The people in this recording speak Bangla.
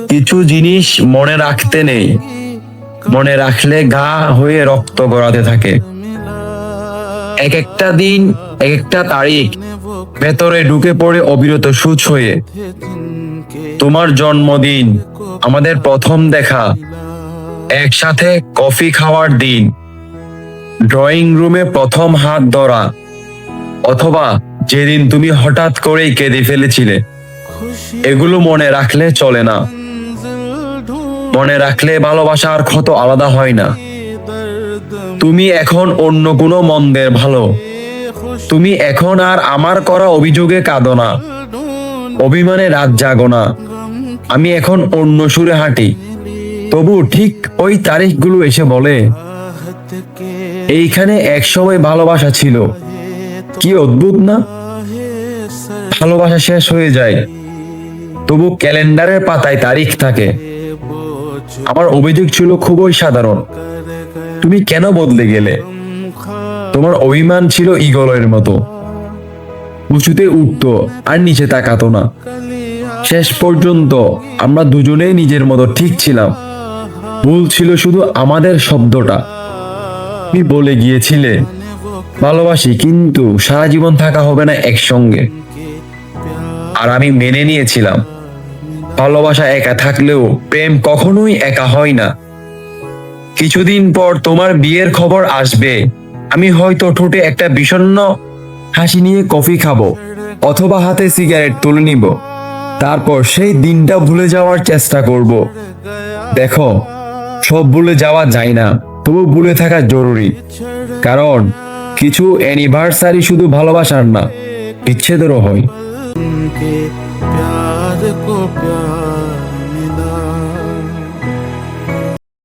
কিছু জিনিস মনে রাখতে নেই, মনে রাখলে ঘা হয়ে রক্ত গড়াতে থাকে। এক একটা দিন, এক একটা তারিখ ভেতরে ঢুকে পড়ে অবিরত সূচ হয়ে। তোমার জন্মদিন, আমাদের প্রথম দেখা, একসাথে কফি খাওয়ার দিন, ড্রয়িং রুমে প্রথম হাত ধরা, অথবা যেদিন তুমি হঠাৎ করেই কেঁদে ফেলেছিলে। এগুলো মনে রাখলে চলে না। মনে রাখলে ভালোবাসার ক্ষত আলাদা হয় না। তুমি এখন অন্য কোনো মন্দের ভালো। তুমি এখন আর আমার করা অভিযোগে কাঁদো না, অভিমানে রাত জাগো না। আমি এখন অন্য সুরে হাঁটি। তবু ঠিক ওই তারিখগুলো এসে বলে, এইখানে একসময় ভালোবাসা ছিল। কি অদ্ভুত না? ভালোবাসা শেষ হয়ে যায়, তবু ক্যালেন্ডারের পাতায় তারিখ থাকে। আমার অভিযোগ ছিল খুবই সাধারণ, তুমি কেন বদলে গেলে? তোমার অভিমান ছিল ঈগলের মতো, উঁচুতে উঠতো আর নিচে তাকাতো না। শেষ পর্যন্ত আমরা দুজনেই নিজের মতো ঠিক ছিলাম। ভুল ছিল শুধু আমাদের শব্দটা। তুমি বলে গিয়েছিলে, ভালোবাসি, কিন্তু সারা জীবন থাকা হবে না একসঙ্গে। আর আমি মেনে নিয়েছিলাম, ভালোবাসা একা থাকলেও প্রেম কখনোই একা হয় না। কিছুদিন পর তোমার বিয়ের খবর আসবে। আমি হয়তো ঠোঁটে একটা বিষণ্ণ হাসি নিয়ে কফি খাবো, অথবা হাতে সিগারেট তুলে নিব। তারপর সেই দিনটা ভুলে যাওয়ার চেষ্টা করব। দেখো, সব ভুলে যাওয়া যায় না, তবু ভুলে থাকা জরুরি। কারণ কিছু অ্যানিভার্সারি শুধু ভালোবাসার না, বিচ্ছেদেরও হয়। प्यार को प्यार